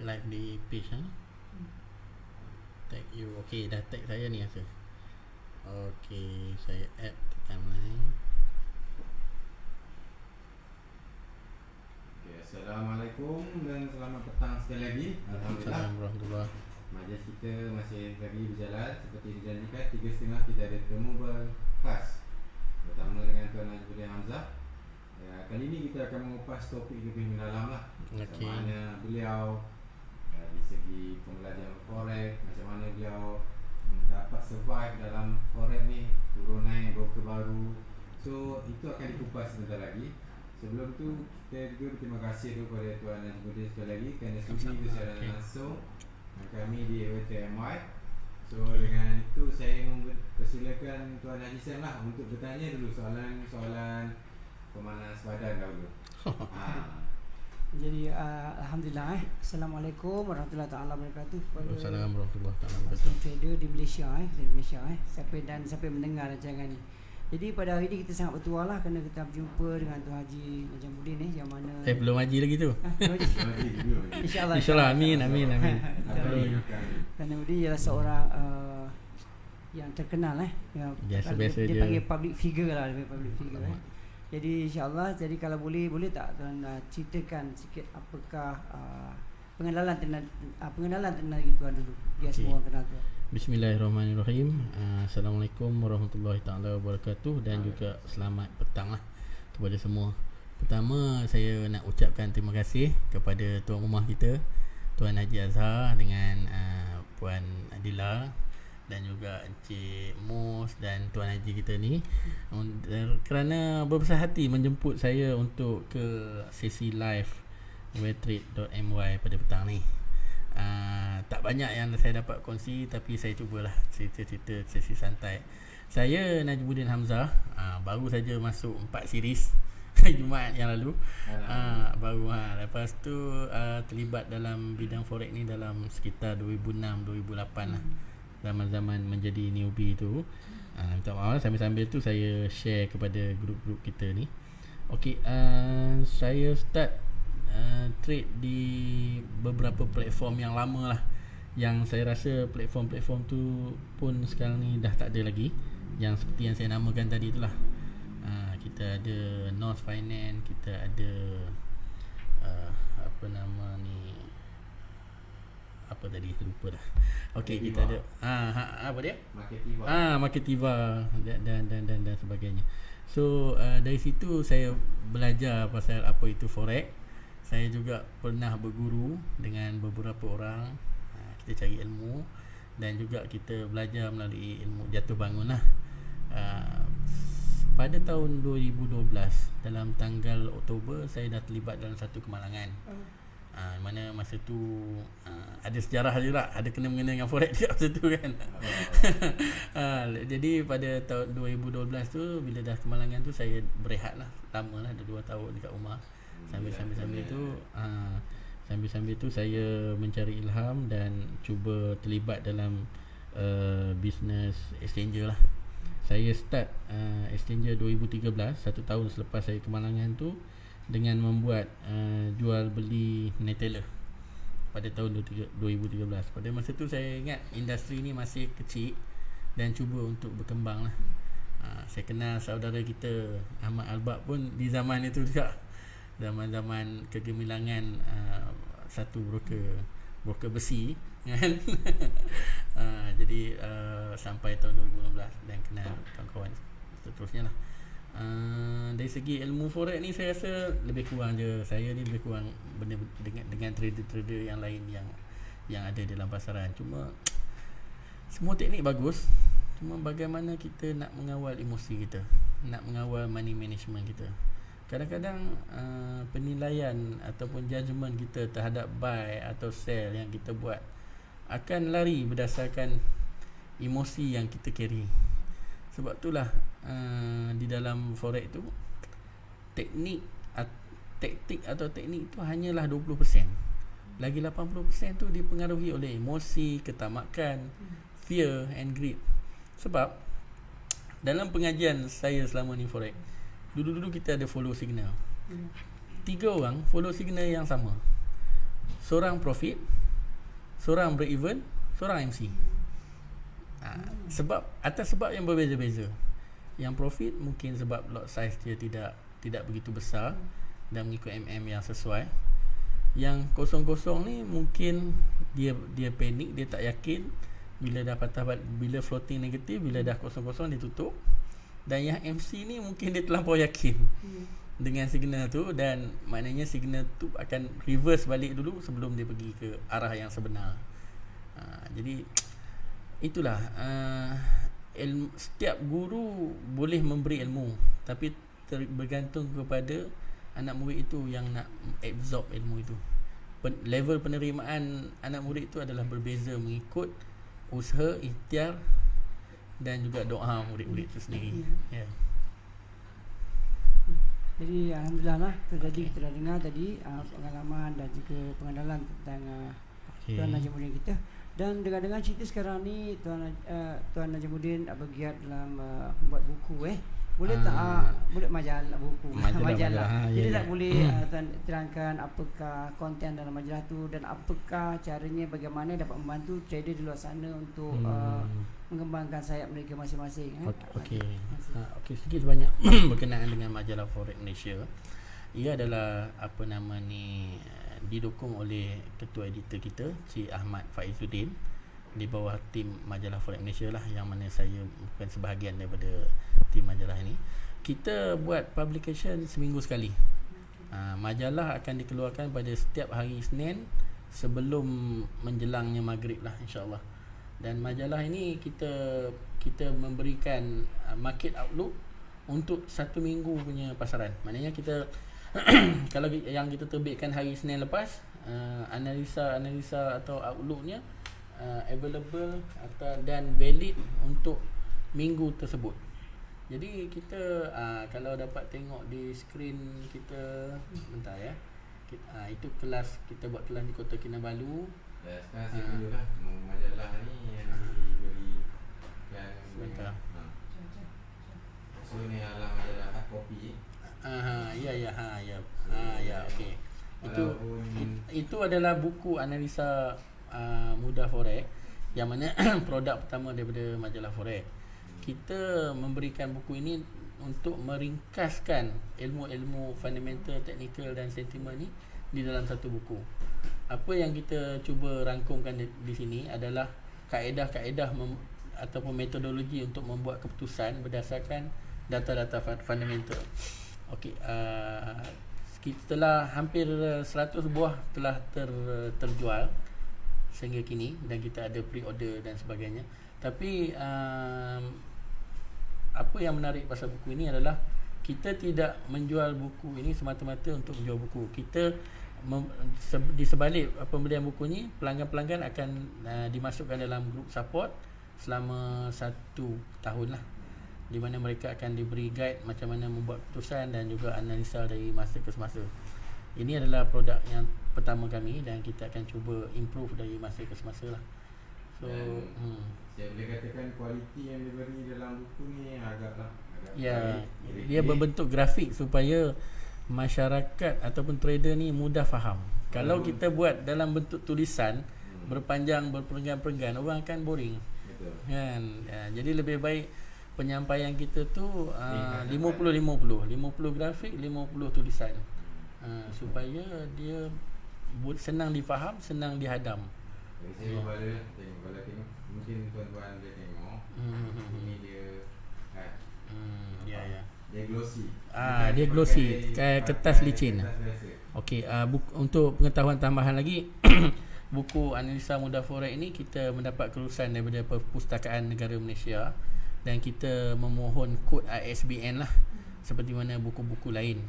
live di page tag you. Okay, dah tag saya ni rasa. Okay, saya add ke timeline. Okay, Assalamualaikum dan selamat petang sekali lagi. Alhamdulillah, Assalamualaikum warahmatullahi. majlis kita masih lagi berjalan. Seperti dijanjikan 3.30 kita ada temu khas bersama dengan Tuan Najmuddin Hamzah. Kali ini kita akan mengupas topik lebih mendalam lah. Macam mana beliau di segi pembelajaran forex, macam mana beliau dapat survive dalam forex ni, turun naik broker baru. So itu akan dikupas sebentar lagi. Sebelum tu kita juga berterima kasih kepada Tuan Najmuddin sekali lagi kerana sudi secara langsung dengan kami di WTMY. So dengan itu saya mempersilakan Tuan Haji Sam lah untuk bertanya dulu soalan pemanas badan dahulu. Jadi alhamdulillah. Assalamualaikum warahmatullahi taala wabarakatuh. Assalamualaikum warahmatullahi taala wabarakatuh. Trader di Malaysia di Malaysia siapa mendengar rancangan ni. Jadi pada hari ni kita sangat bertuah lah kerana kita berjumpa dengan Tuan Haji Najmuddin yang mana belum haji lagi tu. InsyaAllah. InsyaAllah, amin. Tuan Najmuddin ialah seorang yang terkenal yang biasa-biasa dia panggil public figure lah, public figure Jadi insyaAllah, jadi kalau boleh tak Tuan ceritakan sikit apakah pengenalan tenaga Tuan dulu, biar semua orang kenal Tuan. Bismillahirrahmanirrahim. Assalamualaikum warahmatullahi taala wabarakatuh dan juga selamat petang lah kepada semua. Pertama saya nak ucapkan terima kasih kepada tuan rumah kita, Tuan Haji Azhar dengan Puan Adila dan juga Encik Mus dan Tuan Haji kita ni kerana berbesar hati menjemput saya untuk ke sesi live wetrade.my pada petang ni. Tak banyak yang saya dapat kongsi, tapi saya cubalah cerita-cerita sesi santai. Saya Najmuddin Hamzah, baru saja masuk 4 series Jumaat yang lalu. Baru lepas tu terlibat dalam bidang forex ni dalam sekitar 2006-2008 lah. Zaman-zaman menjadi newbie tu. Minta maaf sambil-sambil tu saya share kepada grup-grup kita ni. Okey, saya start trade di beberapa platform yang lama lah, yang saya rasa platform-platform tu pun sekarang ni dah tak ada lagi, yang seperti yang saya namakan tadi itulah. Kita ada North Finance, kita ada apa nama ni, apa tadi lupa dah. Okey, kita ada apa dia? Marketiva dan sebagainya. So dari situ saya belajar pasal apa itu forex. Saya juga pernah berguru dengan beberapa orang. Kita cari ilmu dan juga kita belajar melalui ilmu jatuh bangun lah. Pada tahun 2012 dalam tanggal Oktober saya dah terlibat dalam satu kemalangan. Mana masa tu ada sejarah juga, ada kena-mengena dengan forex juga masa tu kan. Jadi pada tahun 2012 tu bila dah kemalangan tu saya berehat lah, lama lah, ada 2 tahun dekat rumah. Sambil-sambil tu saya mencari ilham dan cuba terlibat dalam bisnes exchanger lah. Saya start exchanger 2013, 1 tahun selepas saya kemalangan tu, dengan membuat jual beli Neteller pada tahun 2013. Pada masa tu saya ingat industri ni masih kecil dan cuba untuk berkembang lah. Saya kenal saudara kita Ahmad Albab pun di zaman itu juga, zaman-zaman kegemilangan satu broker besi kan. Jadi sampai tahun 2016 dan kenal kawan-kawan seterusnya lah. Dari segi ilmu forex ni saya rasa lebih kurang je. Saya ni lebih kurang benda dengan trader-trader yang lain yang ada dalam pasaran. Cuma semua teknik bagus, cuma bagaimana kita nak mengawal emosi kita, nak mengawal money management kita. Kadang-kadang penilaian ataupun judgement kita terhadap buy atau sell yang kita buat akan lari berdasarkan emosi yang kita carry. Sebab itulah di dalam forex tu taktik atau teknik tu hanyalah 20%. Lagi 80% tu dipengaruhi oleh emosi, ketamakan, fear and greed. Sebab dalam pengajian saya selama ni forex, dulu kita ada follow signal. 3 orang follow signal yang sama. seorang profit, seorang break even, seorang MC. Sebab atas sebab yang berbeza-beza. Yang profit mungkin sebab lot size dia tidak begitu besar dan mengikut yang sesuai. Yang kosong-kosong ni mungkin dia panik, dia tak yakin bila dah bila floating negatif, bila dah kosong-kosong dia tutup. Dan yang MC ni mungkin dia terlampau yakin dengan signal tu, dan maknanya signal tu akan reverse balik dulu sebelum dia pergi ke arah yang sebenar. Jadi itulah, setiap guru boleh memberi ilmu, tapi bergantung kepada anak murid itu yang nak absorb ilmu itu. Level penerimaan anak murid itu adalah berbeza mengikut usaha, ikhtiar dan juga doa murid-murid itu sendiri. Jadi alhamdulillah lah, kita dah dengar tadi pengalaman dan juga pengenalan tentang Tuan Najimuddin kita. Dan dengar-dengar cerita sekarang ni Tuan Najimuddin bergiat dalam buat buku boleh tak boleh majalah buku majalah. Jadi tak boleh Tuan terangkan apakah konten dalam majalah tu dan apakah caranya, bagaimana dapat membantu trader di luar sana untuk mengembangkan sayap mereka masing-masing. Okey, sedikit sebanyak berkenaan dengan majalah Forex Malaysia. Ia adalah didukung oleh ketua editor kita Cik Ahmad Faizuddin di bawah tim majalah Forex Malaysia lah, yang mana saya bukan sebahagian daripada tim majalah ini. Kita buat publication seminggu sekali. Majalah akan dikeluarkan pada setiap hari Isnin sebelum menjelangnya maghrib lah, insyaAllah. Dan majalah ini kita memberikan market outlook untuk 1 minggu punya pasaran. Maknanya kita kalau yang kita terbitkan hari Isnin lepas, analisa atau outlooknya available dan valid untuk minggu tersebut. Jadi kita kalau dapat tengok di skrin kita, bentar ya. Itu kelas, kita buat kelas di Kota Kinabalu. Sekarang saya tunjuk lah majalah ni yang diberikan. Sebentar. So ni adalah majalah hard copy. Ya, okey. Itu adalah buku analisa mudah forex, yang mana produk pertama daripada majalah forex. Kita memberikan buku ini untuk meringkaskan ilmu-ilmu fundamental, technical dan sentimen ni di dalam satu buku. Apa yang kita cuba rangkumkan di sini adalah kaedah-kaedah ataupun metodologi untuk membuat keputusan berdasarkan data-data fundamental. Okey, setelah hampir 100 buah telah terjual sehingga kini, dan kita ada pre-order dan sebagainya. Tapi apa yang menarik pasal buku ini adalah kita tidak menjual buku ini semata-mata untuk menjual buku. Kita di sebalik pembelian buku ni, pelanggan-pelanggan akan dimasukkan dalam group support selama 1 tahun lah, di mana mereka akan diberi guide macam mana membuat keputusan dan juga analisa dari masa ke semasa. Ini adalah produk yang pertama kami dan kita akan cuba improve dari masa ke semasa lah. So saya boleh katakan kualiti yang diberi dalam buku ni agak dia berbentuk grafik supaya masyarakat ataupun trader ni mudah faham. Kalau kita buat dalam bentuk tulisan berpanjang, berperenggan-perenggan, orang akan boring. Betul. Kan? Jadi lebih baik penyampaian kita tu 50-50 grafik, 50 tulisan, supaya dia senang difaham, senang dihadam. Jadi saya tengok mungkin tuan-tuan boleh tengok. Ini dia dia glossy. Dia glossy, kertas licin. Okey, untuk pengetahuan tambahan lagi, buku analisa mudah forex ini kita mendapat kelulusan daripada Perpustakaan Negara Malaysia, dan kita memohon kod ISBN lah seperti mana buku-buku lain,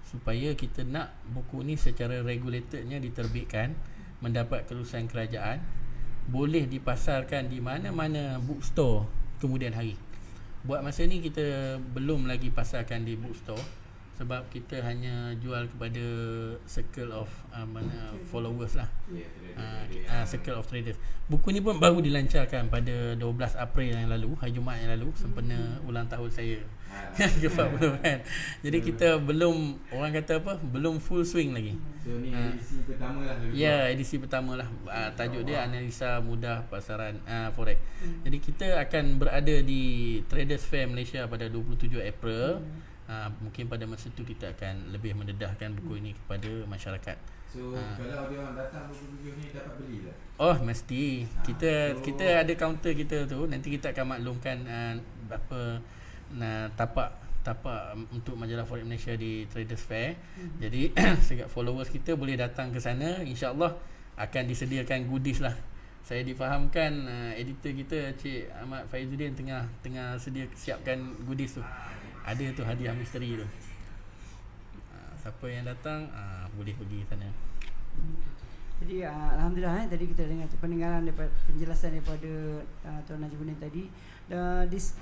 supaya kita nak buku ni secara regulatednya diterbitkan, mendapat kelulusan kerajaan, boleh dipasarkan di mana-mana bookstore kemudian hari. Buat masa ni kita belum lagi pasarkan di bookstore sebab kita hanya jual kepada circle of followers lah. Circle of traders. Buku ni pun baru dilancarkan pada 12 April yang lalu, hari Jumaat yang lalu, sempena ulang tahun saya. Ke-40 kan. Jadi kita belum, orang kata apa, belum full swing lagi. So ni edisi pertama lah. Ya, edisi pertama lah. Tajuk dia Analisa Mudah Pasaran Forex. Jadi kita akan berada di Traders Fair Malaysia pada 27 April. Mungkin pada masa tu kita akan lebih mendedahkan buku ini kepada masyarakat. So kalau dia orang datang buku-buku ni dapat beli tak? Oh, mesti. Kita ada kaunter kita tu. Nanti kita akan maklumkan tapak untuk majalah Forex Malaysia di Traders Fair. Jadi segala followers kita boleh datang ke sana. InsyaAllah akan disediakan goodies lah. Saya difahamkan editor kita Cik Ahmad Faizuddin tengah siapkan goodies tu. Ada tu hadiah misteri tu. Siapa yang datang boleh pergi sana. Jadi alhamdulillah tadi kita dengar pendengaran daripada penjelasan daripada Tuan Najmuddin tadi.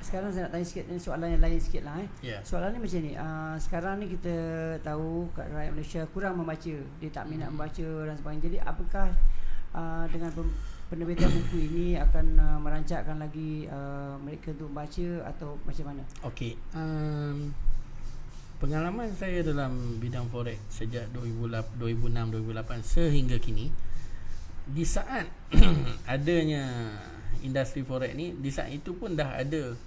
Sekarang saya nak tanya sikit soalan yang lain sikit lah. Yeah. Soalan ni macam ni. Sekarang ni kita tahu kat rakyat Malaysia kurang membaca, dia tak minat membaca dan sebagainya. Jadi apakah dengan penerbitan buku ini akan merancangkan lagi mereka untuk membaca atau macam mana? Okey. Pengalaman saya dalam bidang forex sejak 2006-2008 sehingga kini, di saat adanya industri forex ni, di saat itu pun dah ada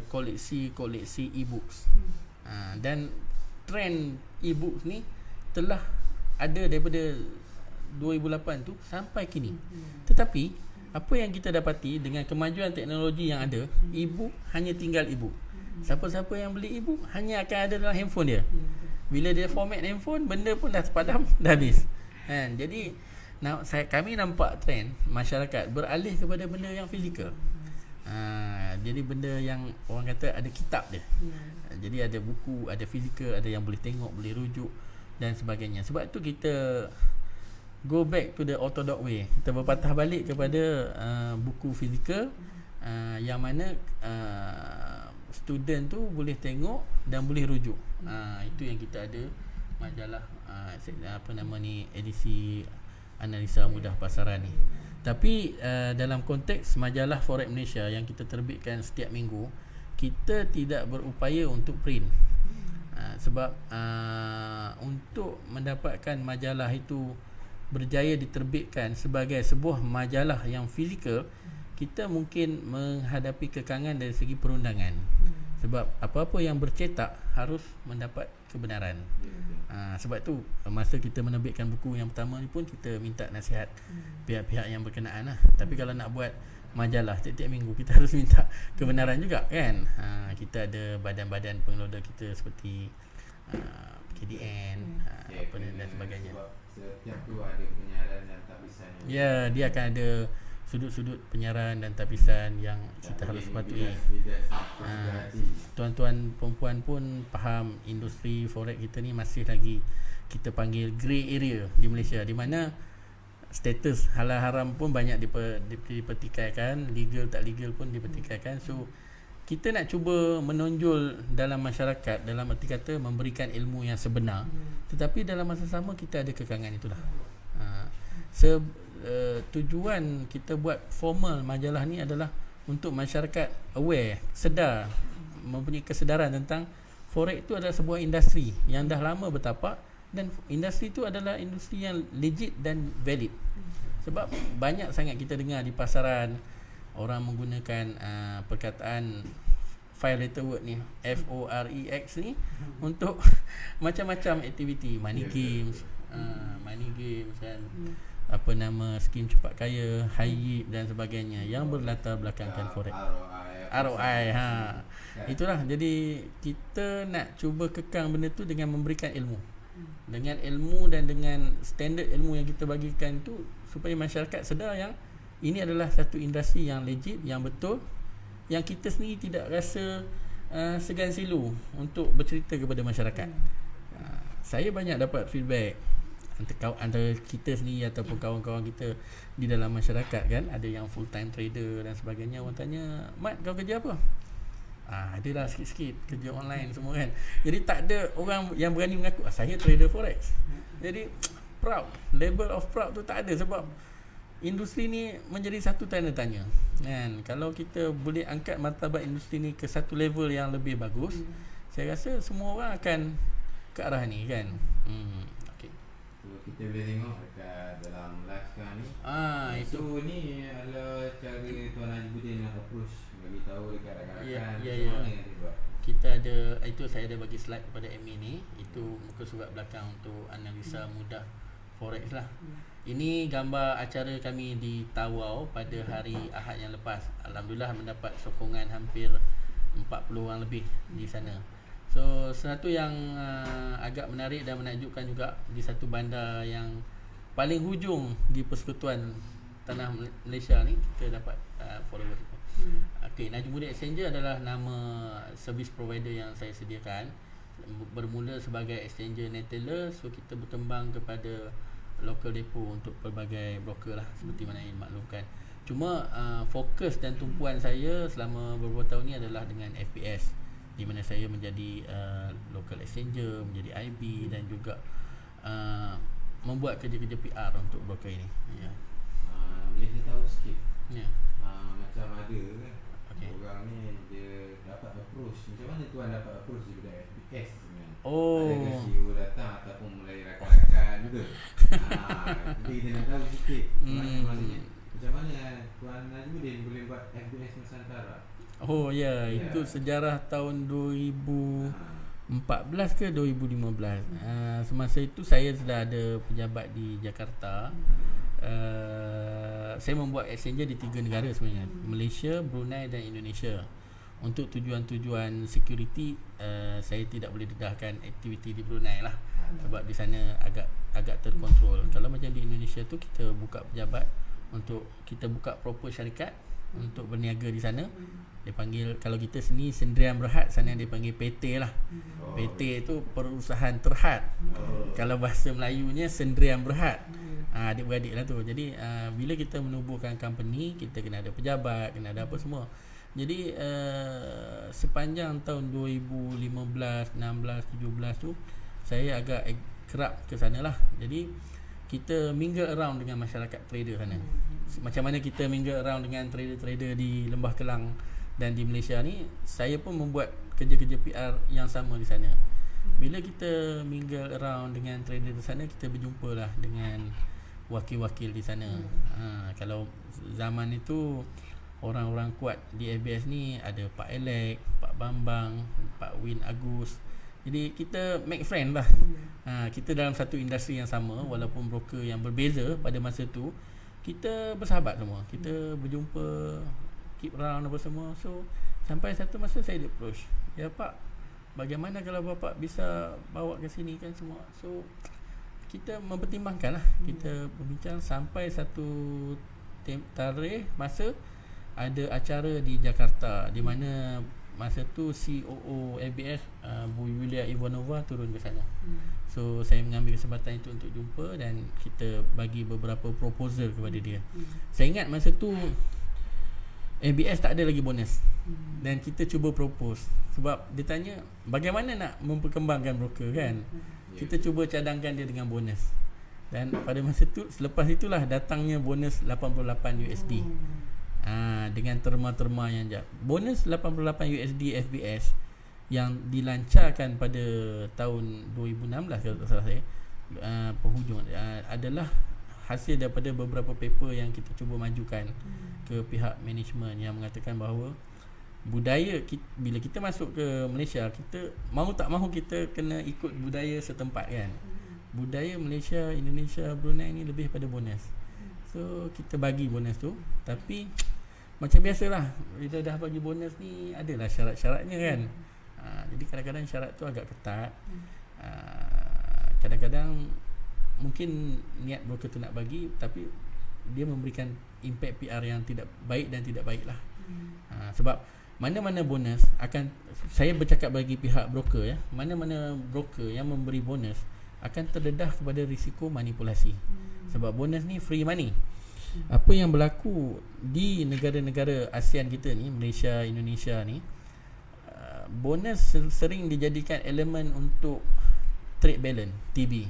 koleksi e-books. Dan trend e-books ni telah ada daripada 2008 tu sampai kini. Tetapi apa yang kita dapati dengan kemajuan teknologi yang ada, e-book hanya tinggal e-book. Siapa-siapa yang beli e-book hanya akan ada dalam handphone dia. Bila dia format handphone, benda pun dah padam, dah habis. Kan? Jadi kami nampak trend masyarakat beralih kepada benda yang fizikal. Jadi benda yang orang kata ada kitab dia. Jadi ada buku, ada fizikal, ada yang boleh tengok, boleh rujuk dan sebagainya. Sebab tu kita go back to the orthodox way. Kita berpatah balik kepada buku fizikal yang mana student tu boleh tengok dan boleh rujuk. Itu yang kita ada majalah edisi Analisa Mudah Pasaran ni. Tapi dalam konteks majalah Forex Malaysia yang kita terbitkan setiap minggu, kita tidak berupaya untuk print. Sebab untuk mendapatkan majalah itu berjaya diterbitkan sebagai sebuah majalah yang fizikal, kita mungkin menghadapi kekangan dari segi perundangan. Sebab apa-apa yang bercetak harus mendapat kebenaran. Sebab tu masa kita menerbitkan buku yang pertama ni pun kita minta nasihat pihak-pihak yang berkenaan lah. Tapi kalau nak buat majalah tiap-tiap minggu, kita harus minta kebenaran juga kan. Kita ada badan-badan pengelola kita seperti KDN dan sebagainya. Setiap tu ada penyiaran dan tapisan. Ya, dia akan ada sudut-sudut penyiaran dan tapisan yang kita harus patuhi. Tuan-tuan perempuan pun faham industri forex kita ni masih lagi kita panggil grey area di Malaysia, di mana status halal haram pun banyak dipertikaikan, legal tak legal pun dipertikaikan. So kita nak cuba menonjol dalam masyarakat, dalam arti kata memberikan ilmu yang sebenar, tetapi dalam masa sama kita ada kekangan itulah. Tujuan kita buat formal majalah ni adalah untuk masyarakat aware, sedar, mempunyai kesedaran tentang forex itu adalah sebuah industri yang dah lama bertapak, dan industri itu adalah industri yang legit dan valid. Sebab banyak sangat kita dengar di pasaran orang menggunakan perkataan five letter word ni, FOREX ni untuk macam-macam aktiviti, money games kan, skim cepat kaya, high yield dan sebagainya yang berlatar belakangkan forex. ROI. Itulah, jadi kita nak cuba kekang benda tu dengan memberikan ilmu. Dengan ilmu dan dengan standard ilmu yang kita bagikan tu, supaya masyarakat sedar yang ini adalah satu industri yang legit, yang betul, yang kita sendiri tidak rasa segan silu untuk bercerita kepada masyarakat. Saya banyak dapat feedback antara kita sendiri ataupun kawan-kawan kita di dalam masyarakat kan, ada yang full time trader dan sebagainya. Orang tanya, "Mat, kau kerja apa?" Adalah sikit-sikit kerja online semua kan. Jadi tak ada orang yang berani mengaku saya trader forex. Jadi proud, level of proud tu tak ada, sebab industri ni menjadi satu tanda tanya kan. Kalau kita boleh angkat martabat industri ni ke satu level yang lebih bagus, saya rasa semua orang akan ke arah ni kan. Okay. So kita boleh tengok dekat dalam live sekarang ni. Itu So ni adalah cara Tuan Najibudin nak approach, bagi tahu dekat rakan-rakan Ya. mana yang dia buat. kita ada, itu saya ada bagi slide kepada admin ni. Itu muka surat belakang untuk analisa mudah forex lah. Ini gambar acara kami di Tawau pada hari Ahad yang lepas. Alhamdulillah mendapat sokongan hampir 40 orang lebih di sana. So satu yang agak menarik dan menakjubkan juga, di satu bandar yang paling hujung di persekutuan tanah Malaysia ni, kita dapat followers. Okay, Najibudin Exchanger adalah nama service provider yang saya sediakan. Bermula sebagai exchanger netailer, so kita berkembang kepada local depot untuk pelbagai broker lah, seperti mana yang dimaklumkan. Cuma fokus dan tumpuan saya selama beberapa tahun ni adalah dengan FPS, di mana saya menjadi local exchanger, menjadi IB dan juga membuat kerja-kerja PR untuk broker ini. Ya. Boleh saya tahu sikit? Ya. Macam ada kan, Okay. orang ni dia dapat approach. Macam mana tuan dapat approach daripada FPS sebenarnya? Oh. Adakah CEO datang ataupun mulai rakan-rakan juga? Jadi kita nak tahu sikit maksudnya macam mana Tuan Najibudin boleh buat FBS Nusantara? Oh ya, itu sejarah tahun 2014 ke 2015. Semasa itu saya sudah ada pejabat di Jakarta. Saya membuat exchanger di 3 negara sebenarnya, Malaysia, Brunei dan Indonesia. Untuk tujuan-tujuan security, saya tidak boleh dedahkan aktiviti di Brunei lah, sebab di sana agak terkontrol. Kalau macam di Indonesia tu, kita buka pejabat untuk kita buka proper syarikat untuk berniaga di sana. Dia panggil, kalau kita sini Sendirian Berhad, sana dia panggil PT lah. PT tu perusahaan terhad. Kalau bahasa Melayunya Sendirian Berhad. Adik-beradik lah tu. Jadi bila kita menubuhkan company, kita kena ada pejabat, kena ada apa semua. Jadi sepanjang tahun 2015, 16, 17 tu, saya agak kerap ke sana lah. Jadi kita mingle around dengan masyarakat trader sana. Macam mana kita mingle around dengan trader-trader di Lembah Kelang dan di Malaysia ni, saya pun membuat kerja-kerja PR yang sama di sana. Bila kita mingle around dengan trader di sana, kita berjumpa lah dengan wakil-wakil di sana. Kalau zaman itu orang-orang kuat di FBS ni ada Pak Elek, Pak Bambang, Pak Win Agus. Jadi kita make friend lah. Kita dalam satu industri yang sama, walaupun broker yang berbeza pada masa tu, kita bersahabat semua. Kita berjumpa, keep round apa semua. So sampai satu masa saya approach, ya Pak, bagaimana kalau Bapak bisa bawa ke sini kan semua. So kita mempertimbangkan lah. Kita berbincang sampai satu tarikh masa ada acara di Jakarta, di mana masa tu COO FBS Bu Yulia Ivanova turun ke sana. So saya mengambil kesempatan itu untuk jumpa dan kita bagi beberapa proposal kepada dia. Saya ingat masa tu FBS tak ada lagi bonus, dan kita cuba propose, sebab dia tanya bagaimana nak memperkembangkan broker kan. Kita cuba cadangkan dia dengan bonus, dan pada masa tu, selepas itulah datangnya bonus 88 USD. Dengan terma-terma yang bonus 88 USD FBS yang dilancarkan pada tahun 2016 kalau tak salah saya, penghujung adalah hasil daripada beberapa paper yang kita cuba majukan ke pihak management, yang mengatakan bahawa budaya bila kita masuk ke Malaysia, kita mahu tak mahu kita kena ikut budaya setempat kan. Budaya Malaysia, Indonesia, Brunei ni lebih pada bonus. So kita bagi bonus tu, tapi macam biasalah, bila dah bagi bonus ni adalah syarat-syaratnya kan. Jadi kadang-kadang syarat tu agak ketat. Kadang-kadang mungkin niat broker tu nak bagi, tapi dia memberikan impact PR yang tidak baik dan tidak baik lah. Sebab mana-mana bonus akan, saya bercakap bagi pihak broker ya, mana-mana broker yang memberi bonus akan terdedah kepada risiko manipulasi. Sebab bonus ni free money. Apa yang berlaku di negara-negara ASEAN kita ni, Malaysia, Indonesia ni, bonus sering dijadikan elemen untuk trade balance, TB.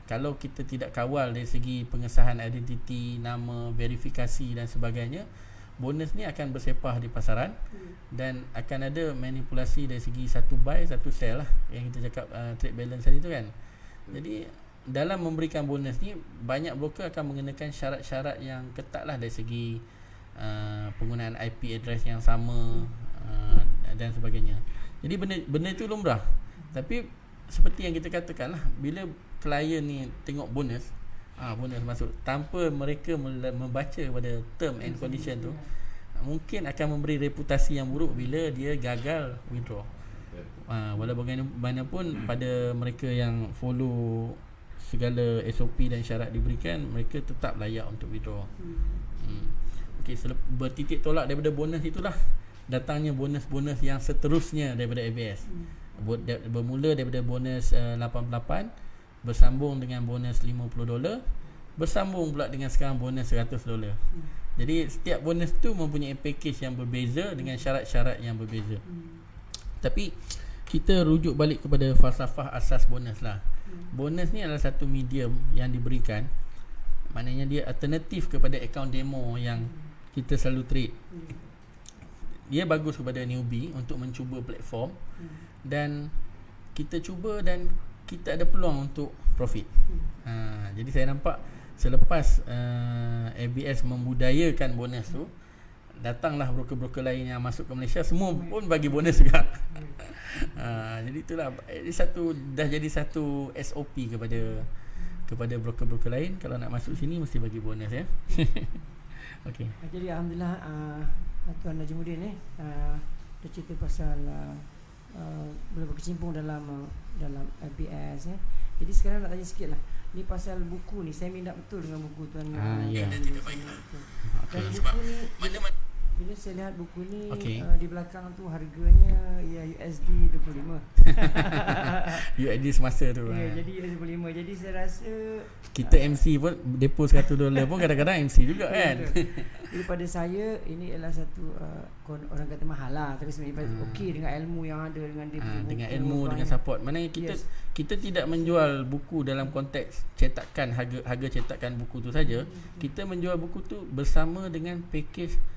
Kalau kita tidak kawal dari segi pengesahan identiti, nama, verifikasi dan sebagainya, bonus ni akan bersepah di pasaran dan akan ada manipulasi dari segi satu buy, satu sell lah, yang kita cakap trade balance tadi tu kan. Jadi dalam memberikan bonus ni, banyak broker akan mengenakan syarat-syarat yang ketat lah dari segi penggunaan IP address yang sama dan sebagainya. Jadi benda itu lumrah. Tapi seperti yang kita katakan lah, bila klien ni tengok bonus masuk tanpa mereka membaca pada term and condition tu, mungkin akan memberi reputasi yang buruk bila dia gagal withdraw. Walau bagaimanapun, pada mereka yang follow segala SOP dan syarat diberikan, mereka tetap layak untuk withdraw. Okey, bertitik tolak daripada bonus itulah datangnya bonus-bonus yang seterusnya daripada ABS. Bermula daripada bonus 88, bersambung dengan bonus $50, bersambung pula dengan sekarang bonus $100. Jadi setiap bonus tu mempunyai package yang berbeza dengan syarat-syarat yang berbeza. Tapi kita rujuk balik kepada falsafah asas bonus lah. Bonus ni adalah satu medium yang diberikan, maknanya dia alternatif kepada account demo yang kita selalu trade. Dia bagus kepada newbie untuk mencuba platform, dan kita cuba dan kita ada peluang untuk profit. Jadi saya nampak selepas ABS membudayakan bonus tu, datanglah broker-broker lain yang masuk ke Malaysia, semua pun bagi bonus juga. Jadi itulah, dah jadi satu SOP kepada broker-broker lain, kalau nak masuk sini mesti bagi bonus ya. Okey. Jadi alhamdulillah Tuan Najimuddin dah cerita pasal boleh berkecimpung dalam ABS ya. Jadi sekarang nak tanya sikit lah, ni pasal buku ni, saya minat betul dengan buku Tuan. Ya. Dan buku ni bila saya lihat buku ni, di belakang tu harganya ya USD 25. USD semasa tu. Ya, jadi USD 25. Jadi saya rasa kita MC pun depo $100 pun kadang-kadang MC juga kan. Jadi pada saya ini adalah satu orang kata mahal lah, tapi sebenarnya okey dengan ilmu yang ada, dengan dia dengan ilmu, dengan support. Maknanya kita tidak menjual buku dalam konteks cetakan, harga cetakan buku tu saja. Kita menjual buku tu bersama dengan package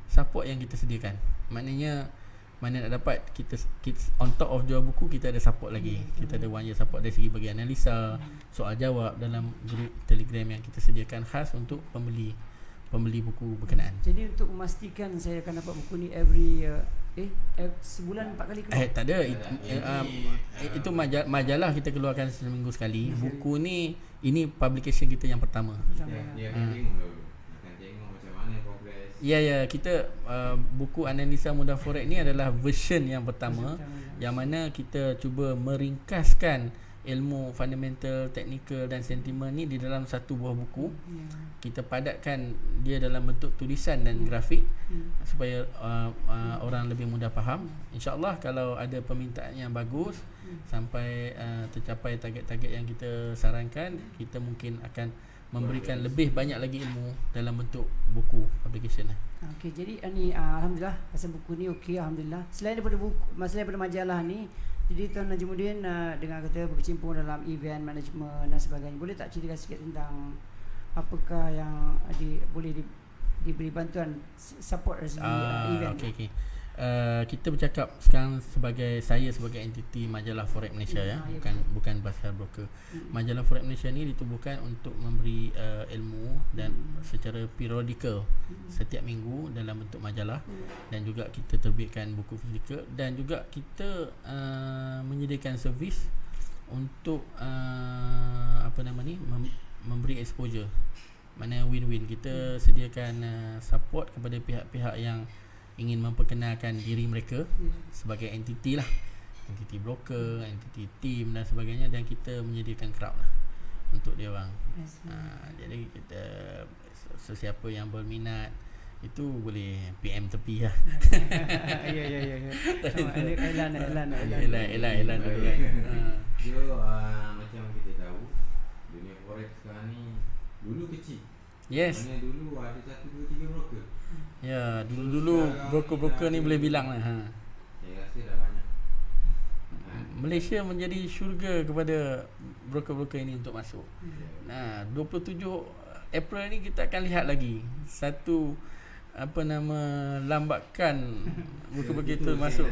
support yang kita sediakan. Maknanya mana nak dapat, kita on top of jual buku, kita ada support lagi. Kita ada 1 year support dari segi bagi analisa, soal jawab dalam grup Telegram yang kita sediakan khas untuk pembeli buku berkenaan. Jadi untuk memastikan saya akan dapat buku ni every sebulan 4 kali keluar? Tak ada. Itu majalah kita keluarkan seminggu sekali. Buku ni, ini publication kita yang pertama. Dia akan tengok macam mana progress. Ya, kita buku analisa mudah forex ni adalah version yang pertama, yang mana kita cuba meringkaskan ilmu fundamental, technical dan sentimen ni di dalam satu buah buku. Kita padatkan dia dalam bentuk tulisan dan grafik supaya orang lebih mudah faham. InsyaAllah kalau ada permintaan yang bagus sampai tercapai target-target yang kita sarankan, kita mungkin akan memberikan lebih banyak lagi ilmu dalam bentuk buku publication lah. Okey, jadi ni alhamdulillah pasal buku ni okey, alhamdulillah. Selain daripada buku, daripada majalah ni, jadi Tuan Najimuddin dengan kata berkecimpung dalam event management dan sebagainya, boleh tak ceritakan sikit tentang apakah yang boleh diberi bantuan support dari segi event? Okey. Kita bercakap sekarang saya sebagai entiti majalah Forex Malaysia ya, bukan pasal broker. Majalah Forex Malaysia ni ditubuhkan untuk memberi ilmu dan secara periodikal setiap minggu dalam bentuk majalah, dan juga kita terbitkan buku fizikal, dan juga kita menyediakan servis untuk memberi exposure. Mana win-win, kita sediakan support kepada pihak-pihak yang ingin memperkenalkan diri mereka sebagai entiti lah, entiti broker, entiti team dan sebagainya, dan kita menyediakan crowd lah untuk dia orang. Jadi kita, sesiapa yang berminat itu boleh PM tepi lah. Ya. Elan dulu. So macam kita tahu, dunia forex sekarang ni dulu kecil. Yes. Mana dulu ada 1, 2, 3 broker. Ya, dulu broker-broker ni boleh bilang lah. Saya rasa dah Malaysia menjadi syurga kepada broker-broker ini untuk masuk. Nah, 27 April ni kita akan lihat lagi satu lambakan broker-broker itu masuk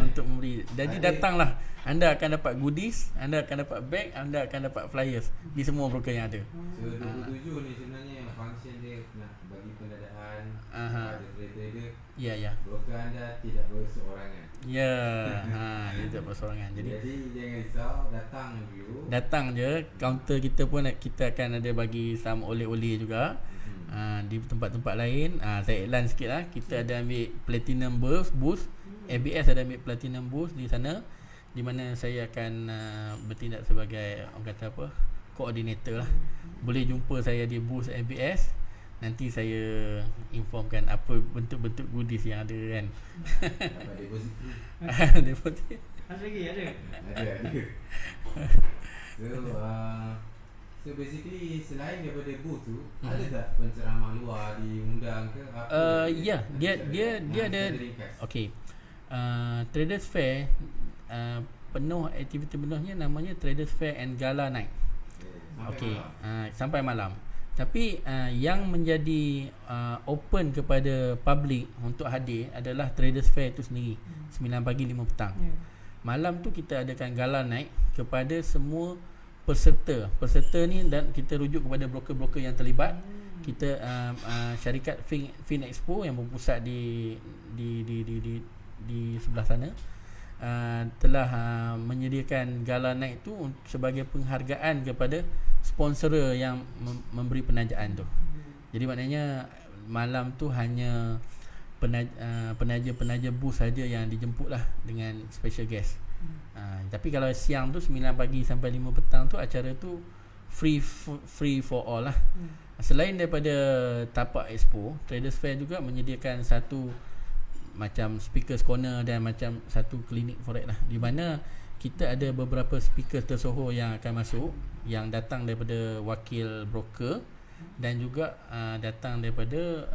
untuk memberi. Jadi datanglah, anda akan dapat goodies, anda akan dapat bag, anda akan dapat flyers di semua broker yang ada. So 27 ni sebenarnya function dia nak bagi pendataan kepada trader. Ya. Broker anda tidak berseorangan. Ya, dia tak bersorangan. Jadi jangan risau, datang dulu. Datang je, counter kita pun kita akan ada bagi some oleh-oleh juga. Di tempat-tempat lain, saya iklan sikit lah. Kita ada ambil platinum boost, ABS ada ambil platinum boost di sana, di mana saya akan bertindak sebagai orang kata apa, koordinator lah. Boleh jumpa saya di boost ABS. Nanti saya informkan apa bentuk-bentuk goodies yang ada kan. Dapat deposit free. Deposit. Ada lagi ada. Ada. So basically selain daripada booth tu, ada tak penceramah luar diundang ke apa? Ya, dia ada. Okey. Traders Fair penuh, aktiviti penuhnya namanya Traders Fair and Gala Night. Okey, sampai malam. Tapi yang menjadi open kepada public untuk hadir adalah Traders Fair itu sendiri, 9 pagi 5 petang. Malam tu kita adakan Gala Night kepada semua peserta ni, dan kita rujuk kepada broker-broker yang terlibat. Kita syarikat Fin Expo yang berpusat di sebelah sana telah menyediakan Gala Night tu sebagai penghargaan kepada sponsor yang memberi penajaan tu. Jadi maknanya malam tu hanya penaja-penaja booth saja yang dijemput lah dengan special guest. Tapi kalau siang tu 9 pagi sampai 5 petang tu acara tu free for all lah. Selain daripada tapak expo, Traders Fair juga menyediakan satu macam speakers corner dan macam satu klinik forex lah, di mana kita ada beberapa speaker tersohor yang akan masuk, yang datang daripada wakil broker dan juga datang daripada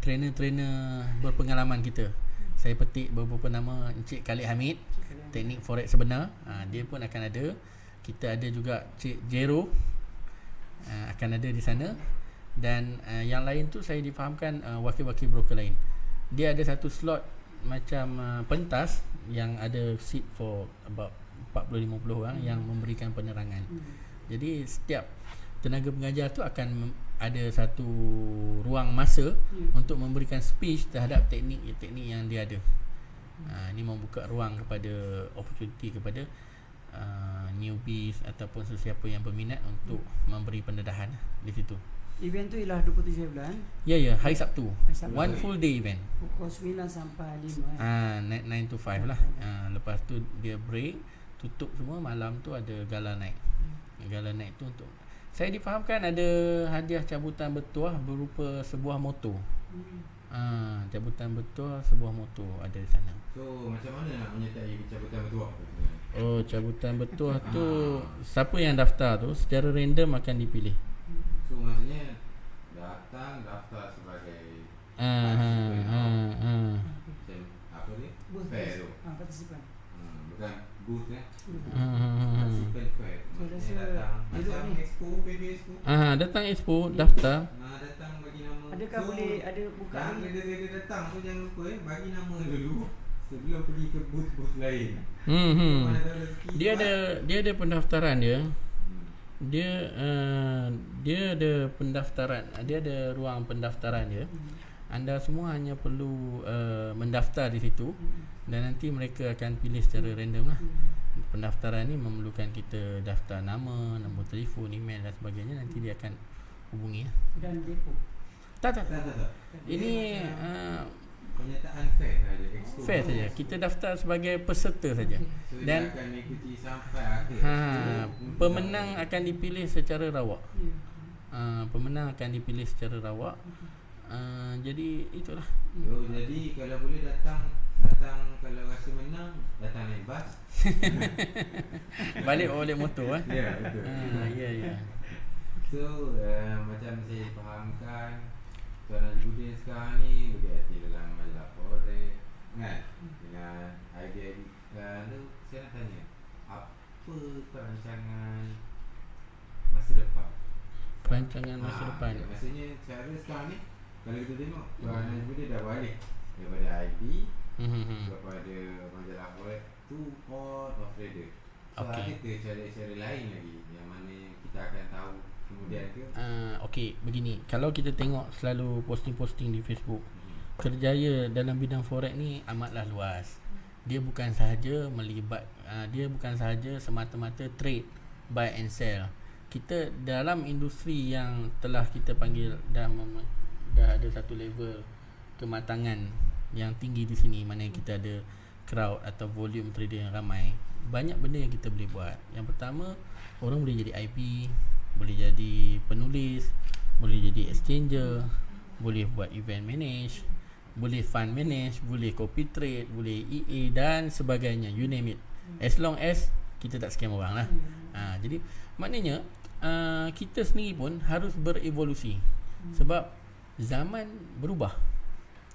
trainer-trainer berpengalaman kita. Saya petik beberapa nama. Encik Khalid Hamid, teknik forex sebenar, dia pun akan ada. Kita ada juga Cik Jero akan ada di sana. Dan yang lain tu saya difahamkan wakil-wakil broker lain. Dia ada satu slot macam pentas yang ada seat for about 40-50 orang yang memberikan penerangan. Jadi setiap tenaga pengajar tu akan ada satu ruang masa untuk memberikan speech terhadap teknik-teknik yang dia ada. Ini membuka ruang kepada opportunity kepada newbies ataupun sesiapa yang berminat untuk memberi pendedahan di situ. Event tu ialah 27 bulan. Ya, hari Sabtu. One full day event. Pukul 9 sampai 5 9 to 5 lah. Lepas tu dia break, tutup semua. Malam tu ada gala night. Gala night tu untuk, saya difahamkan ada hadiah cabutan bertuah berupa sebuah motor. Cabutan bertuah sebuah motor ada di sana. So macam mana nak menyertai cabutan bertuah? Oh, cabutan bertuah tu siapa yang daftar tu secara random akan dipilih. So maksudnya datang daftar sebagai macam apa ni? Fair tu. Partisipan. Bukan booth Saya partisipan fair. rasa Datang macam expo, PB expo. Datang expo, daftar. Datang bagi nama. Adakah boleh ada buka ni? Dia datang tu jangan lupa bagi nama dulu sebelum pergi ke booth lain. Dia ada pendaftaran dia. Dia ada pendaftaran, dia ada ruang pendaftaran dia. Anda semua hanya perlu mendaftar di situ dan nanti mereka akan pilih secara random lah. Pendaftaran ni memerlukan kita daftar nama, nombor telefon, email dan sebagainya. Nanti dia akan hubungi lah. Dan depo. Tak. Ini penyertaan fair saja, expo. Fair saja. Kita daftar sebagai peserta saja. So Dan dia akan mengikuti sampai akhir. pemenang akan dipilih secara rawak. Pemenang akan dipilih secara rawak. Jadi itulah. Jadi kalau boleh datang kalau rasa menang datang naik bas. Balik oleh motor Ya, betul. Ya. So macam saya fahamkan Tuan Najibudin sekarang ni berhati dalam majalah forex. kan, dengan idea lalu saya nak tanya, apa perancangan masa depan? Perancangan masa depan. Ya, maksudnya cara sekarang ni kalau kita tengok Najib dia dah balik daripada IP kepada majalah forex to all of trader. So ada ke cara-cara lain lagi yang mana kita akan tahu kemudian ke? Okey, begini. Kalau kita tengok selalu posting-posting di Facebook, kerjaya dalam bidang forex ni amatlah luas. Dia bukan sahaja dia bukan sahaja semata-mata trade, buy and sell. Kita dalam industri yang telah kita panggil dah ada satu level kematangan yang tinggi di sini, mana kita ada crowd atau volume trader yang ramai, banyak benda yang kita boleh buat. Yang pertama, orang boleh jadi IP, boleh jadi penulis, boleh jadi exchanger, boleh buat event manage, boleh fund manage, boleh copy trade, boleh EA dan sebagainya, you name it, as long as kita tak scam orang lah. Jadi maknanya kita sendiri pun harus berevolusi, sebab zaman berubah.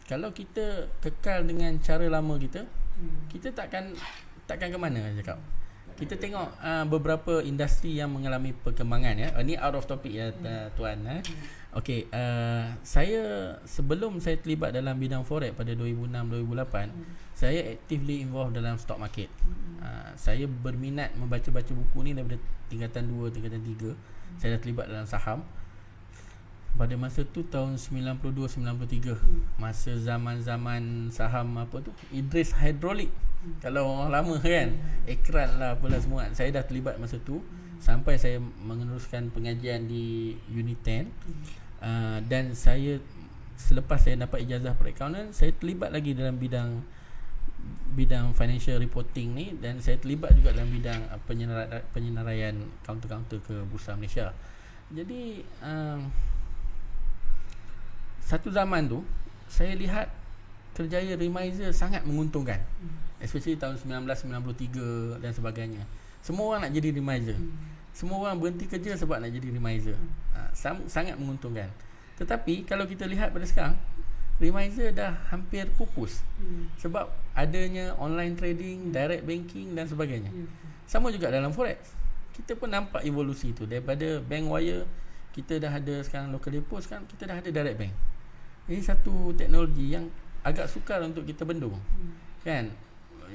Kalau kita kekal dengan cara lama kita, kita takkan ke mana cakap. Kita tengok beberapa industri yang mengalami perkembangan ya. Ini out of topic ya tuan. Okey, saya sebelum saya terlibat dalam bidang forex pada 2006-2008, saya actively involved dalam stock market. Saya berminat membaca-baca buku ni daripada tingkatan 2, tingkatan 3. Saya dah terlibat dalam saham. Pada masa tu tahun 92-93, masa zaman-zaman saham apa tu, Idris Hydraulic. Kalau orang lama kan, Ekran lah apalah semua. Saya dah terlibat masa tu sampai saya meneruskan pengajian di Unit 10. Dan saya selepas saya dapat ijazah perakaunan, saya terlibat lagi dalam bidang financial reporting ni, dan saya terlibat juga dalam bidang penyelarayan counter-counter ke Bursa Malaysia. Jadi satu zaman tu saya lihat kerjaya Remiser sangat menguntungkan, especially tahun 1993 dan sebagainya. Semua orang nak jadi Remiser, semua orang berhenti kerja sebab nak jadi Remiser. Sangat menguntungkan. Tetapi kalau kita lihat pada sekarang, Remiser dah hampir pupus sebab adanya online trading, direct banking dan sebagainya. Sama juga dalam forex, kita pun nampak evolusi tu. Daripada bank wire, kita dah ada sekarang local depot, sekarang kita dah ada direct bank. Ini satu teknologi yang agak sukar untuk kita bendung, kan?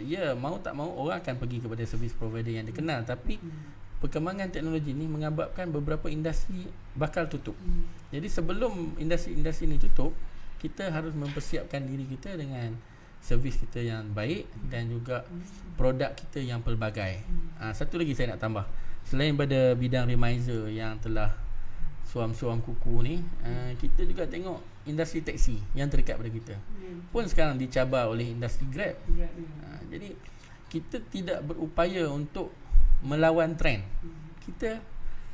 Ya, mau tak mau orang akan pergi kepada service provider yang dikenal, tapi perkembangan teknologi ni mengabarkan beberapa industri bakal tutup. Jadi sebelum industri-industri ni tutup, kita harus mempersiapkan diri kita dengan servis kita yang baik dan juga produk kita yang pelbagai. Satu lagi saya nak tambah, selain pada bidang Remiser yang telah suam-suam kuku ni, kita juga tengok industri taksi yang terikat pada kita pun sekarang dicabar oleh industri Grab. Jadi kita tidak berupaya untuk melawan trend, kita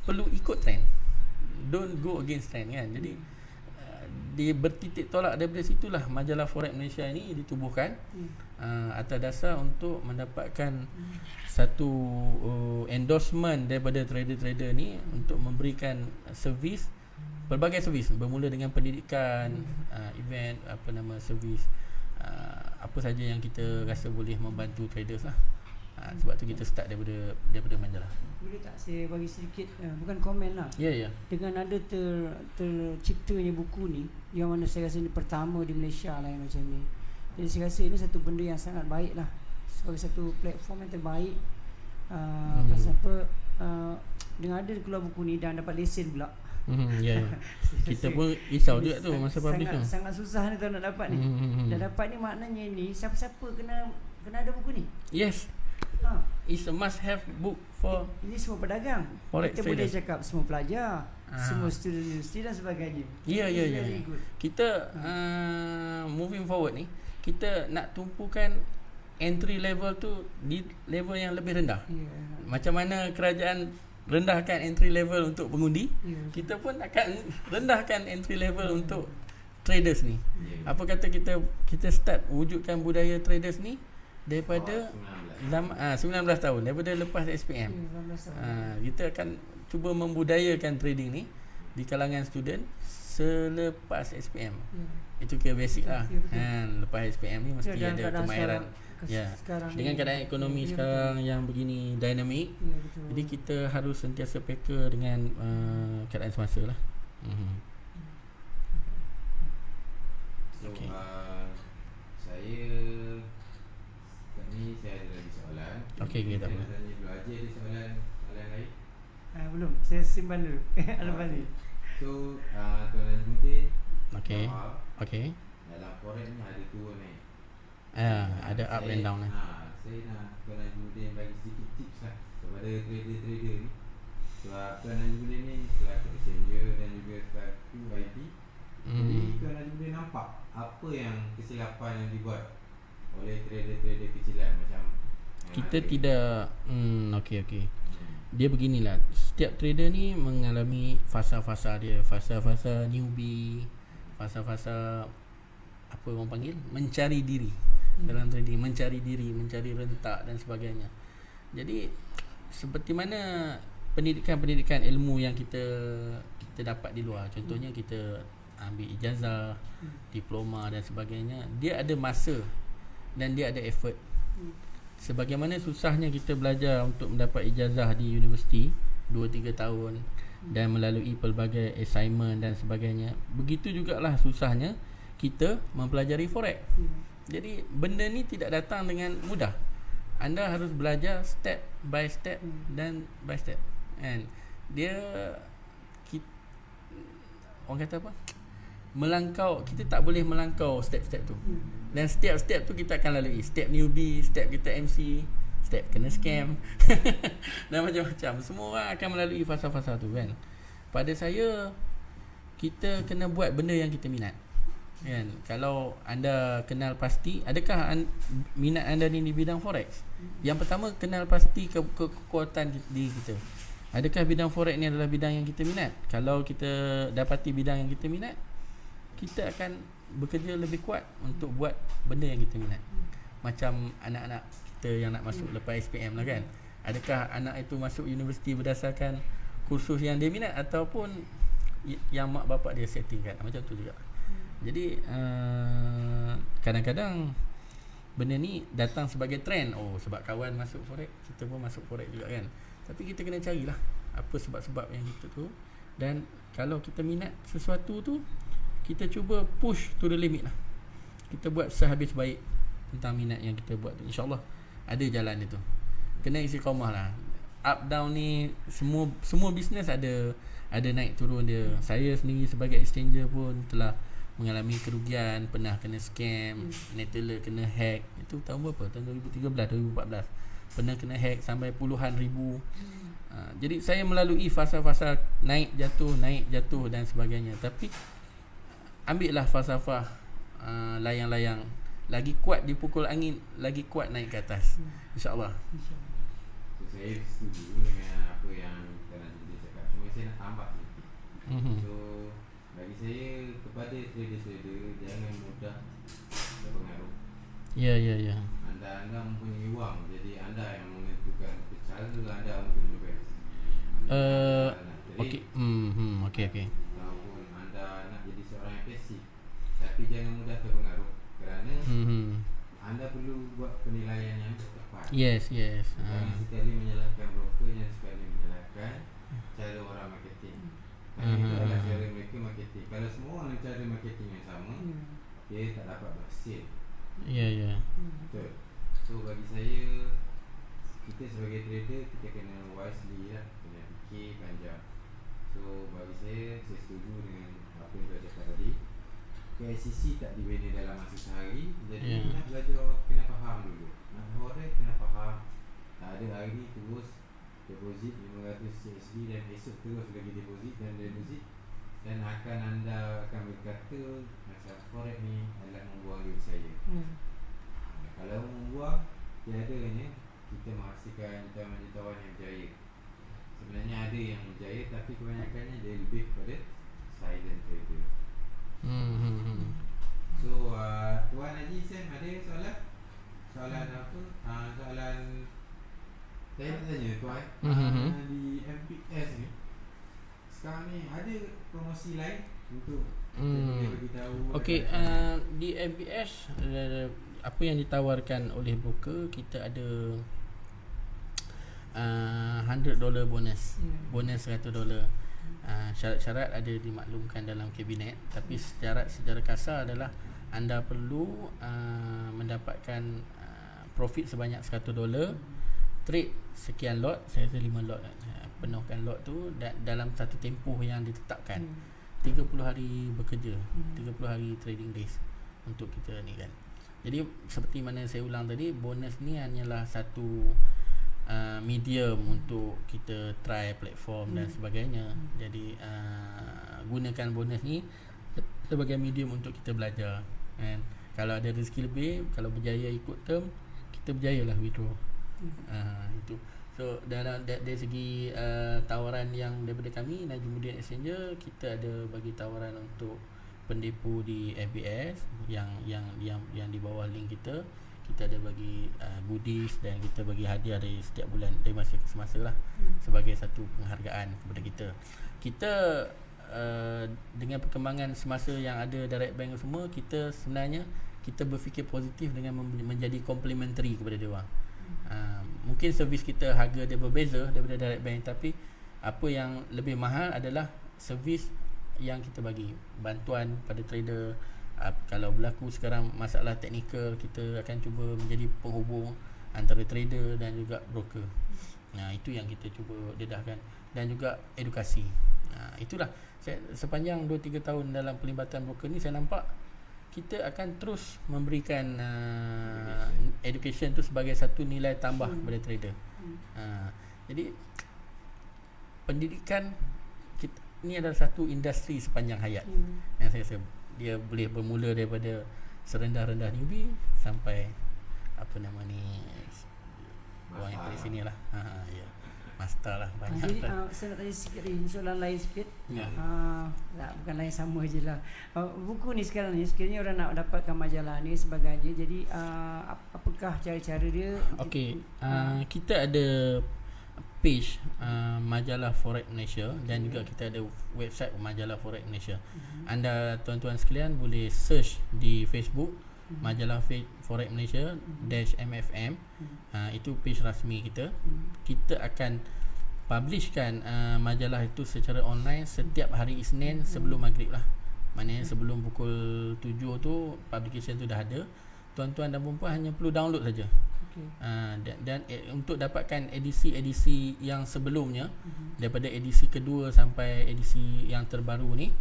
perlu ikut trend, don't go against trend, kan? Jadi dia bertitik tolak daripada situlah majalah Forex Malaysia ini ditubuhkan, atas dasar untuk mendapatkan satu endorsement daripada trader-trader ni untuk memberikan servis, pelbagai servis, bermula dengan pendidikan, event, servis, apa saja yang kita rasa boleh membantu traders lah. Sebab tu kita start daripada majalah. Boleh tak saya bagi sedikit, bukan komen lah. Ya. Dengan ada terciptanya buku ni, yang mana saya rasa ini pertama di Malaysia lah yang macam ni. Jadi saya rasa ini satu benda yang sangat baik lah, sebagai satu platform yang terbaik. Pasal apa, dengan ada keluar buku ni dan dapat lesen pula. Ya. Kita pun risau juga tu masa publish tu. Sangat susah ni nak dapat ni. Dan dapat ni maknanya ni siapa-siapa kena ada buku ni. Yes. It's a must have book for ini semua pedagang. Kita boleh cakap semua pelajar, semua student universiti dan sebagainya. Ya. Kita moving forward ni, kita nak tumpukan entry level tu di level yang lebih rendah. Macam mana kerajaan rendahkan entry level untuk pengundi, kita pun akan rendahkan entry level untuk traders ni. Apa kata kita start wujudkan budaya traders ni daripada 19 tahun, daripada lepas SPM. Kita akan cuba membudayakan trading ni di kalangan student selepas SPM. Ya. Itu kira basic lah. Ya, betul. Lepas SPM ni mesti dalam ada keadaan kemahiran. sekarang Dengan ni. keadaan ekonomi Ya, sekarang yang begini dinamik, Ya, betul. jadi kita harus sentiasa peka dengan keadaan semasa lah. So Okay. saya kat ni saya ada lagi soalan. Okey, tak apa. Saya tanya dulu, Haji ada soalan lain? Belum, saya simpan dulu. Lepas ni. So Tuan Najmuddin, Okay. faham, Okay. dalam forex ni ada turun naik. Ada up and down lah. Saya nak Tuan Najmuddin bagi sedikit tips lah kepada trader-trader ni. Sebab Tuan Najmuddin ni selaku exchanger dan juga selaku IT. Jadi Tuan Najmuddin nampak apa yang kesilapan yang dibuat oleh trader-trader kecilan macam Kita tidak okey. Dia beginilah, setiap trader ni mengalami fasa-fasa dia, fasa-fasa newbie, fasa-fasa apa orang panggil, mencari diri. Dalam trading, mencari diri, mencari rentak dan sebagainya. Jadi seperti mana pendidikan ilmu yang kita dapat di luar, contohnya kita ambil ijazah, diploma dan sebagainya, dia ada masa dan dia ada effort. Sebagaimana susahnya kita belajar untuk mendapat ijazah di universiti 2-3 tahun dan melalui pelbagai assignment dan sebagainya, begitu jugalah susahnya kita mempelajari forex. Jadi benda ni tidak datang dengan mudah. Anda harus belajar step by step dan by step. And dia orang kata apa? Melangkau, kita tak boleh melangkau step-step tu. Dan setiap step tu kita akan lalui. Step newbie, step kita MC, step kena scam dan macam-macam. Semua orang akan melalui fasa-fasa tu kan. Pada saya, kita kena buat benda yang kita minat kan. Kalau anda kenal pasti, adakah minat anda ni di bidang forex? Yang pertama, kenal pasti kekuatan diri kita. Adakah bidang forex ni adalah bidang yang kita minat? Kalau kita dapati bidang yang kita minat, kita akan bekerja lebih kuat untuk buat benda yang kita minat. Macam anak-anak kita yang nak masuk lepas SPM lah kan. Adakah anak itu masuk universiti berdasarkan kursus yang dia minat ataupun yang mak bapak dia settingkan? Macam tu juga. Jadi kadang-kadang benda ni datang sebagai trend. Oh, sebab kawan masuk forex, kita pun masuk forex juga kan. Tapi kita kena carilah apa sebab-sebab yang kita tu. Dan kalau kita minat sesuatu tu, kita cuba push to the limit lah. Kita buat sehabis baik tentang minat yang kita buat tu. InsyaAllah ada jalan dia tu. Kena istiqamah lah. Up down ni semua bisnes ada naik turun dia. Saya sendiri sebagai exchanger pun telah mengalami kerugian, pernah kena scam, Neteller kena hack. Itu tahun berapa? Tahun 2013, 2014. Pernah kena hack sampai puluhan ribu. Jadi saya melalui fasa-fasa naik jatuh dan sebagainya. Tapi ambillah falsafah layang-layang, lagi kuat dipukul angin, lagi kuat naik ke atas. InsyaAllah. So saya setuju dengan apa yang Tuan Najmuddin cakap. Cuma saya nak tambah sedikit. So bagi saya, kepada trader-trader, jangan mudah terpengaruh. Ya. Anda mempunyai wang, jadi anda yang menentukan cara anda untuk invest. Okey. Okey. Ataupun anda nak jadi seorang yang pasif. Tapi jangan mudah terpengaruh kerana anda perlu buat penilaian yang tepat. Yes. Jangan sekali menyalahkan broker, jangan sekali menyalahkan cara orang marketing. Itu adalah cara mereka marketing. Kalau semua orang cara marketing yang sama, dia tak dapat berhasil. Ya. Betul. So bagi saya, kita sebagai trader, kita kena wisely lah, kena fikir panjang. So bagi saya setuju dengan apa yang saya cakap tadi. KICC tak dibina dalam masa sehari. Jadi nak belajar, kena faham dulu. Nak forex, kena faham. Tak ada hari ni terus deposit 500 CSD dan esok terus lagi deposit. Dan anda akan berkata macam forex ni adalah membuang duit saya. Kalau membuang, tiadanya kita menghasilkan jutawan-jutawan yang berjaya. Sebenarnya ada yang berjaya, tapi kebanyakannya dia lebih kepada silent trader. So Tuan Haji Sam, ada soalan? Soalan apa? Soalan saya nak tanya Tuan, di MPS ni sekarang ni ada promosi lain untuk dia beritahu. Okey, di MBS apa yang ditawarkan oleh broker, kita ada $100 bonus. Bonus $100. Syarat-syarat ada dimaklumkan dalam kabinet, tapi syarat secara kasar adalah anda perlu mendapatkan profit sebanyak $100, trade sekian lot, saya rasa 5 lot, penuhkan lot tu dalam satu tempoh yang ditetapkan. 30 hari bekerja, 30 hari trading days untuk kita ni kan. Jadi seperti mana saya ulang tadi, bonus ni hanyalah satu medium untuk kita try platform dan sebagainya. Jadi gunakan bonus ni sebagai medium untuk kita belajar kan. Kalau ada rezeki lebih, kalau berjaya ikut term, kita berjayalah withdraw. Itu. So dari segi tawaran yang daripada kami Najmuddin Exchanger, kita ada bagi tawaran untuk pendepo di FBS yang di bawah link kita. Kita ada bagi goodies dan kita bagi hadiah dari setiap bulan dari masa ke semasa lah, sebagai satu penghargaan kepada kita. Kita dengan perkembangan semasa yang ada direct bank semua, kita sebenarnya kita berfikir positif dengan menjadi complementary kepada dia orang. Mungkin servis kita harga dia berbeza daripada direct bank, tapi apa yang lebih mahal adalah servis yang kita bagi, bantuan pada trader. Kalau berlaku sekarang masalah teknikal, kita akan cuba menjadi penghubung antara trader dan juga broker. Itu yang kita cuba dedahkan, dan juga edukasi. Itulah saya, sepanjang 2-3 tahun dalam pelibatan broker ni, saya nampak kita akan terus memberikan education tu sebagai satu nilai tambah kepada trader. Jadi pendidikan kita ni adalah satu industri sepanjang hayat. Yang saya rasa dia boleh bermula daripada serendah-rendah newbie sampai apa nama ni, orang yang di sini lah. Ya. Master lah, banyak. Jadi saya nak tanya sikit ni, soalan lain sikit. Bukan lain, sama je lah. Buku ni sekarang ni, sekiranya orang nak dapatkan majalah ni sebagainya, jadi apakah cara-cara dia? Okey, kita ada page majalah Forex Malaysia, dan juga kita ada website majalah Forex Malaysia. Anda tuan-tuan sekalian boleh search di Facebook majalah Forex Malaysia -MFM. Itu page rasmi kita. Kita akan publishkan majalah itu secara online setiap hari Isnin sebelum maghrib lah. Maknanya sebelum pukul 7 tu publication tu dah ada. Tuan-tuan dan puan hanya perlu download saja. Dan untuk dapatkan edisi-edisi yang sebelumnya, daripada edisi kedua sampai edisi yang terbaru ni,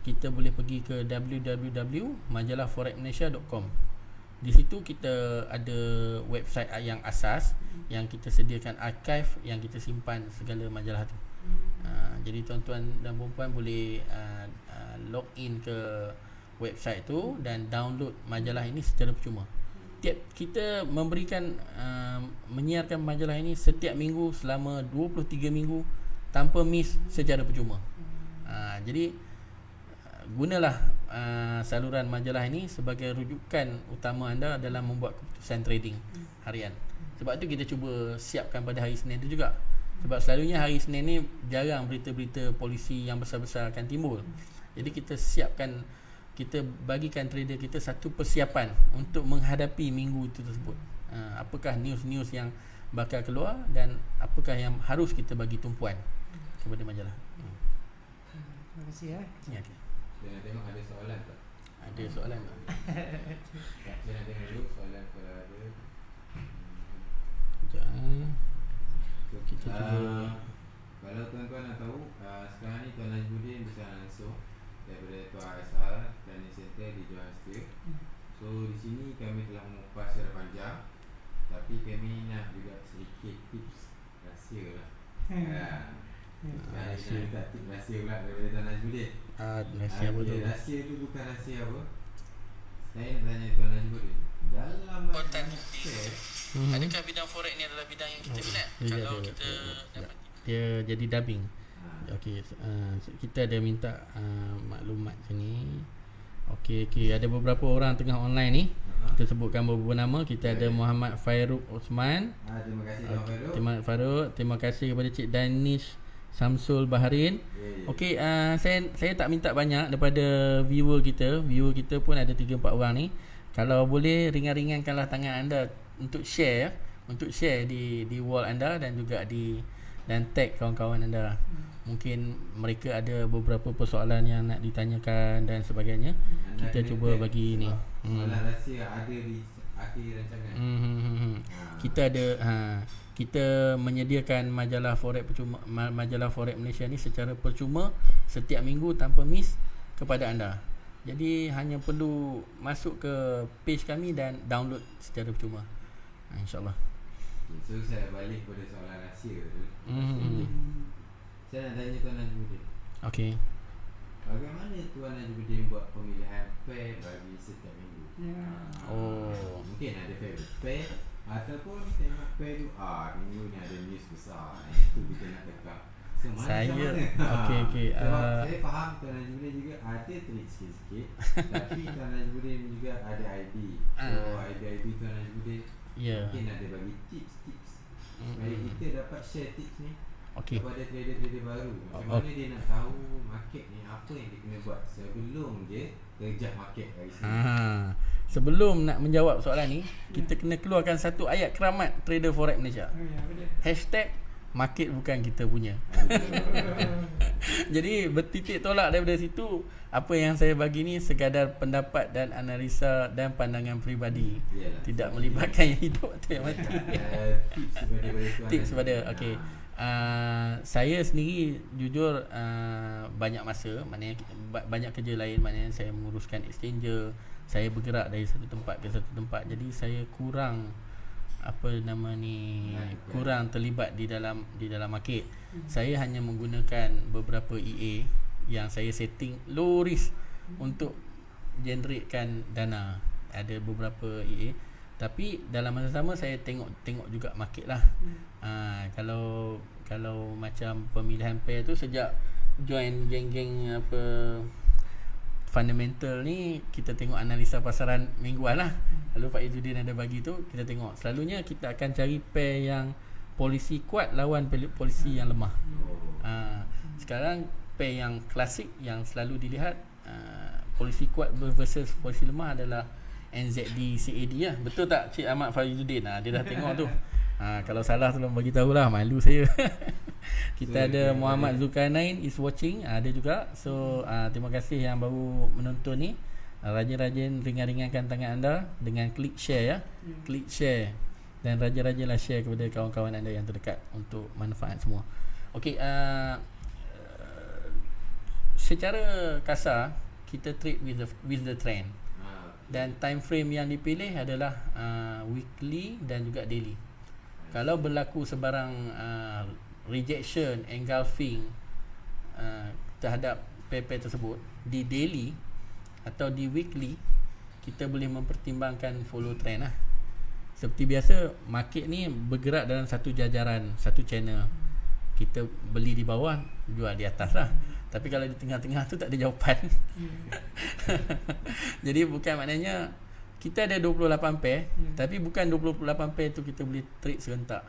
kita boleh pergi ke www.majalahforexmalaysia.com. Di situ kita ada website yang asas, yang kita sediakan archive yang kita simpan segala majalah tu. Jadi tuan-tuan dan puan boleh log in ke website tu dan download majalah ini secara percuma. Kita memberikan menyiarkan majalah ini setiap minggu selama 23 minggu tanpa miss secara percuma. Jadi gunalah saluran majalah ini sebagai rujukan utama anda dalam membuat keputusan trading harian. Sebab tu kita cuba siapkan pada hari Isnin tu juga. Sebab selalunya hari Isnin ni jarang berita-berita polisi yang besar-besar akan timbul. Jadi kita siapkan, kita bagikan trader kita satu persiapan untuk menghadapi minggu itu tersebut. Apakah news-news yang bakal keluar dan apakah yang harus kita bagi tumpuan kepada majalah. Terima kasih ya. Okay. Saya nak tengok ada soalan tak? Ada soalan tak? Saya nak tengok dulu soalan kalau ada. Sekejap. Kita cuba. Kalau tuan-tuan nak tahu, sekarang ni Tuan Najmuddin bisa langsung daripada Tuan Aisyah Planning Center di Johor. So di sini kami telah mengupas secara panjang, tapi kami nak juga sedikit tips rahsia lah. Rahsia tak tips rahsia pula daripada Tuan Najmuddin. Rahsia apa tu? Rahsia tu bukan rahsia apa. Saya nak tanya Tuan Najmuddin, dalam adakah bidang forex ni adalah bidang yang kita minat? Kalau kita dapat dia jadi dubbing. Okey, kita ada minta maklumat sini. Okey, ada beberapa orang tengah online ni. Kita sebutkan beberapa nama. Kita ada Muhammad Fairuk Osman. Terima kasih Tuan Fairuk. Terima kasih kepada Cik Danish Samsul Baharin. Yeah. Okey, saya tak minta banyak daripada viewer kita. Viewer kita pun ada 3-4 orang ni. Kalau boleh ringan-ringankanlah tangan anda untuk share ya. Untuk share di wall anda dan juga dan tag kawan-kawan anda. Mungkin mereka ada beberapa persoalan yang nak ditanyakan dan sebagainya. Kita cuba bagi ni. Soalan rahsia ada di akhir rancangan. Kita menyediakan majalah Forex percuma, majalah Forex Malaysia ni secara percuma setiap minggu tanpa miss kepada anda. Jadi hanya perlu masuk ke page kami dan download secara percuma. InsyaAllah. So saya balik pada soalan rahsia tu. Saya nak tanya Tuan Najmuddin. Okey. Bagaimana Tuan Najmuddin buat pemilihan pair bagi setiap minggu? Mungkin ada favorite pair ataupun tengok pair tu minggu ni ada news besar, itu kita nak tekak. So Saya okey. Sebab saya faham Tuan Najmuddin juga ada trik sikit-sikit. Tapi Tuan Najmuddin juga ada ID. So ID Tuan Najmuddin mungkin ada bagi tips-tips supaya kita dapat share tips ni kepada trader-trader baru. Macam mana dia nak tahu market ni apa yang dia kena buat sebelum dia terjah market hari sini. Sebelum nak menjawab soalan ni, kita kena keluarkan satu ayat keramat trader Forex Malaysia. #market bukan kita punya. Jadi bertitik tolak daripada situ. Apa yang saya bagi ni sekadar pendapat dan analisa dan pandangan peribadi. Tidak melibatkan yang hidup atau yang mati. Tips kepada okey. Saya sendiri jujur banyak masa, maknanya banyak kerja lain, maknanya saya menguruskan exchanger, saya bergerak dari satu tempat ke satu tempat. Jadi saya kurang kurang terlibat di dalam market. Saya hanya menggunakan beberapa EA yang saya setting low risk untuk generatekan dana. Ada beberapa EA, tapi dalam masa sama saya tengok juga market lah. Kalau macam pemilihan pair tu sejak join geng-geng fundamental ni, kita tengok analisa pasaran mingguan lah. Lalu Pak Izzuddin ada bagi tu, kita tengok. Selalunya kita akan cari pair yang polisi kuat lawan polisi yang lemah. Sekarang pair yang klasik yang selalu dilihat, polisi kuat versus polisi lemah adalah NZD CAD lah. Betul tak Cik Ahmad Farizuddin? Dia dah tengok tu. Kalau salah tolong bagi tahulah, malu saya. Kita ada Muhammad Zulkarnain is watching, ada juga. So terima kasih yang baru menonton ni. Rajin-rajin ringan-ringankan tangan anda dengan klik share ya. Klik share dan rajin-rajinlah share kepada kawan-kawan anda yang terdekat untuk manfaat semua. Okey, secara kasar kita trade with the trend. Dan time frame yang dipilih adalah weekly dan juga daily. Kalau berlaku sebarang rejection, engulfing terhadap pair-pair tersebut di daily atau di weekly, kita boleh mempertimbangkan follow trend lah. Seperti biasa, market ni bergerak dalam satu jajaran, satu channel. Kita beli di bawah, jual di atas lah. Tapi kalau di tengah-tengah tu tak ada jawapan. Jadi bukan maknanya kita ada 28 pair, tapi bukan 28 pair tu kita boleh trade serentak.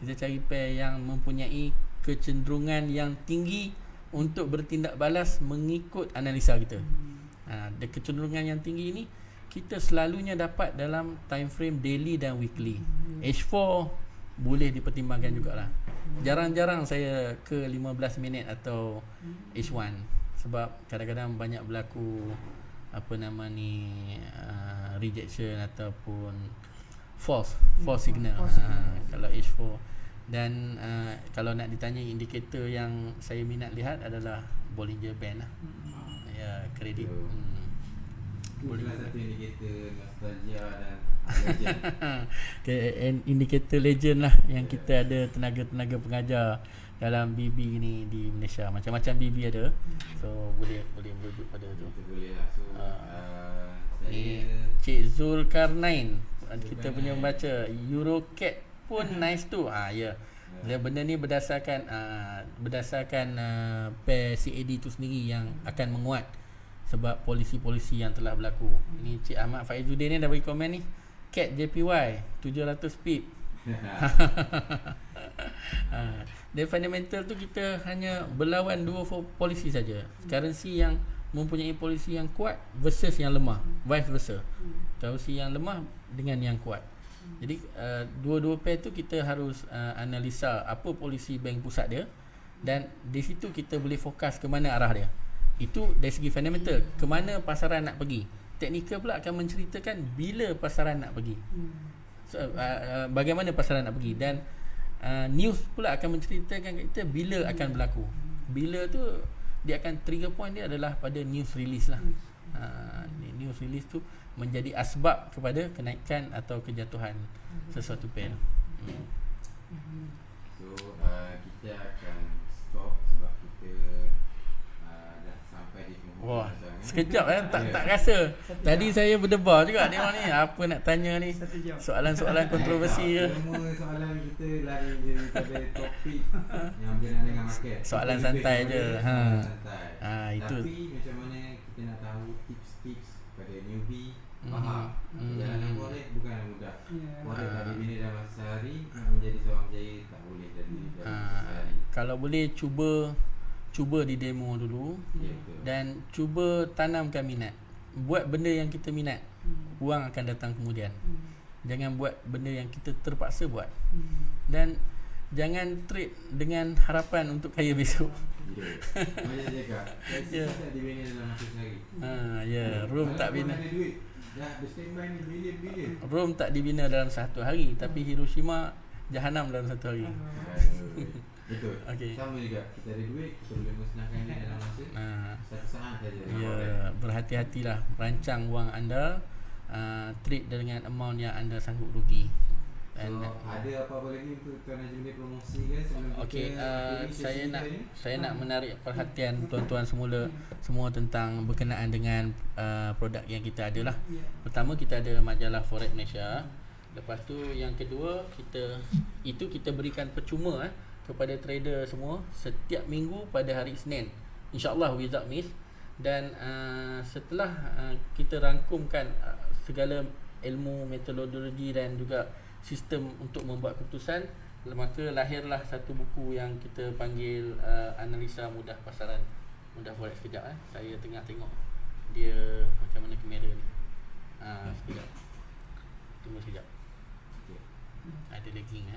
Kita cari pair yang mempunyai kecenderungan yang tinggi untuk bertindak balas mengikut analisa kita. Kecenderungan yang tinggi ni kita selalunya dapat dalam time frame daily dan weekly. H4 boleh dipertimbangkan jugalah. Jarang-jarang saya ke 15 minit atau H1 sebab kadang-kadang banyak berlaku rejection ataupun false signal. Kalau H4 dan kalau nak ditanya indikator yang saya minat lihat adalah Bollinger Band lah. Ya, kredit. Boleh satu indikator nostalgia dan legend. Indikator legend lah yang kita ada tenaga-tenaga pengajar dalam BB ni di Malaysia. Macam-macam BB ada. So boleh merujuk pada tu. Boleh lah. So saya Cik Zulkarnain, kita punya membaca Eurocat pun nice tu. Dan benda ni berdasarkan pair CAD tu sendiri yang akan menguat sebab polisi-polisi yang telah berlaku. Ini Cik Ahmad Faizuddin ni dah bagi komen ni, CAT JPY 700 pip. Dia fundamental tu kita hanya berlawan dua polisi saja. Currency yang mempunyai polisi yang kuat versus yang lemah, vice versa. Currency yang lemah dengan yang kuat. Jadi dua-dua pair tu kita harus analisa apa polisi bank pusat dia, dan di situ kita boleh fokus ke mana arah dia. Itu dari segi fundamental, ke mana pasaran nak pergi. Teknikal pula akan menceritakan bila pasaran nak pergi. So, bagaimana pasaran nak pergi, dan news pula akan menceritakan kat kita bila akan berlaku. Bila tu dia akan trigger point dia adalah pada news release lah. News release tu menjadi asbab kepada kenaikan atau kejatuhan sesuatu pair. So kita akan stop sebab kita dah sampai di penghujung. Wah, sekejap tak rasa. Tadi saya berdebar juga tengok ni apa nak tanya ni. Soalan-soalan kontroversi je. Semua soalan kita lari daripada topik yang berkenaan dengan market. Soalan santai je. Santai. Itu. Tapi macam mana kita nak tahu tips-tips pada newbie faham. Perjalanan forex bukan mudah. Forex tak dibina dalam masa sehari, nak menjadi seorang berjaya tak boleh dari masa sehari. Kalau boleh cuba di demo dulu, dan cuba tanamkan minat. Buat benda yang kita minat, wang akan datang kemudian. Jangan buat benda yang kita terpaksa buat. Dan jangan trade dengan harapan untuk kaya besok. Banyak cakap tak dibina dalam masa sehari. Room tak bina. Ada duit dah standby ni bilion. Rome tak dibina dalam satu hari, tapi Hiroshima jahanam dalam satu hari. Betul. Okay. Sama juga, kita ada duit, kita boleh musnahkan dia dalam masa satu saat saja. Berhati-hatilah rancang wang anda, trade dengan amount yang anda sanggup rugi. So, ada apa-apa lagi untuk Tuan Haji boleh promosi kan sebelum saya nak menarik perhatian tuan-tuan semua tentang berkenaan dengan produk yang kita ada lah. Pertama, kita ada majalah Forex Malaysia. Lepas tu yang kedua, kita berikan percuma kepada trader semua setiap minggu pada hari Isnin, InsyaAllah without miss. Dan setelah kita rangkumkan segala ilmu, metodologi dan juga sistem untuk membuat keputusan, maka lahirlah satu buku yang kita panggil Analisa Mudah Pasaran Mudah Forex. Sekejap saya tengah tengok dia macam mana kamera ni. Sekejap, tunggu sekejap. Ada lagging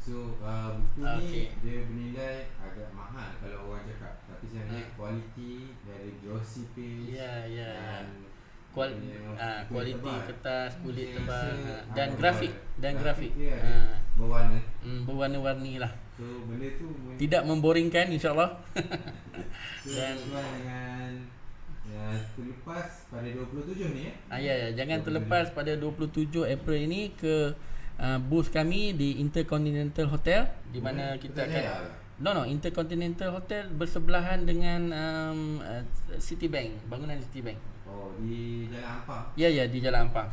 So buku ni dia bernilai agak mahal kalau orang cakap, tapi sebenarnya kualiti dari glossy page dan kualiti kertas, kulit tebal dan grafik berwarna-warni lah. So benda tu tidak memboringkan, insyaAllah. Dan sesuai dengan terlepas pada 27 ni jangan terlepas pada 27 April ini ke booth kami di Intercontinental Hotel, di mana kita akan Intercontinental Hotel bersebelahan dengan Citibank, bangunan Citibank. Oh, di Jalan Ampang. Ya, di Jalan Ampang.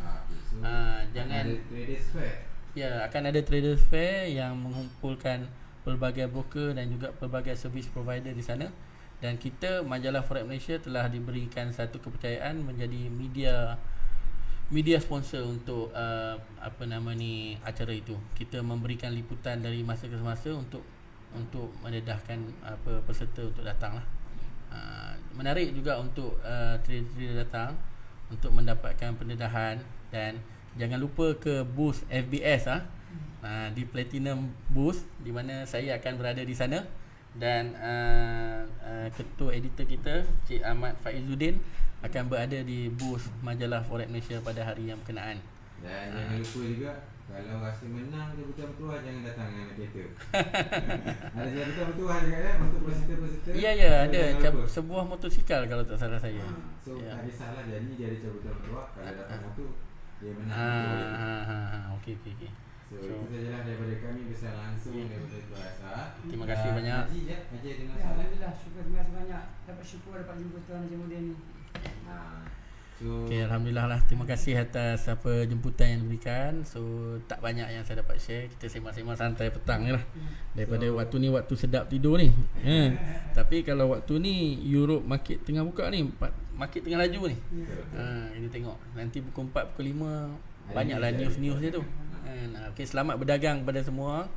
So, jangan ada Traders Fair. Ya, akan ada Traders Fair yang mengumpulkan pelbagai broker dan juga pelbagai service provider di sana. Dan kita, majalah Forex Malaysia, telah diberikan satu kepercayaan menjadi media sponsor untuk acara itu. Kita memberikan liputan dari masa ke masa untuk mendedahkan peserta untuk datang lah. Menarik juga untuk trader datang untuk mendapatkan pendedahan. Dan jangan lupa ke booth FBS di Platinum booth, di mana saya akan berada di sana, dan ketua editor kita Cik Ahmad Faizuddin akan berada di booth majalah Forex Malaysia pada hari yang berkenaan. Dan jangan lupa juga, kalau rasa menang jabatan bertuah, jangan datang dengan kereta. Ada jabatan bertuah juga untuk peserta-peserta. Ya, ada sebuah motosikal kalau tak salah saya. So tak kisahlah, jadi dia ada jabatan bertuah, kalau datang motor dia menang. Okey. So itu sajalah daripada kami, pesan langsung daripada Tuan Azhar. Terima kasih banyak. Haji ada masalah. Alhamdulillah, terima kasih banyak. Dapat jumpa Tuan Haji Mudia ni. Alhamdulillah lah. Terima kasih atas jemputan yang diberikan. So tak banyak yang saya dapat share. Kita sembang-sembang santai petang ni lah. Daripada waktu ni waktu sedap tidur ni. Tapi kalau waktu ni Europe market tengah buka ni market tengah laju ni. Kita tengok nanti pukul 4 pukul 5 banyaklah news dia tu. Okey, selamat berdagang kepada semua.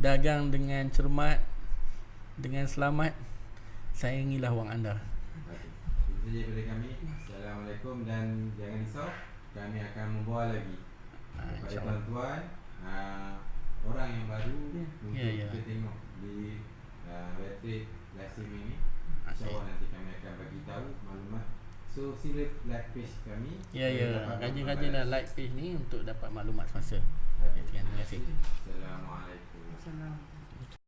Dagang dengan cermat, dengan selamat. Sayangilah wang anda. Itu je daripada kami. Assalamualaikum dan jangan risau, kami akan membawa lagi kepada tuan-tuan orang yang baru untuk kita tengok di website live streaming ni. InsyaAllah nanti kami akan bagi tahu maklumat. So sila like page kami. Rajin-rajinlah like page ni untuk dapat maklumat semasa. Terima kasih. Assalamualaikum. Assalamualaikum.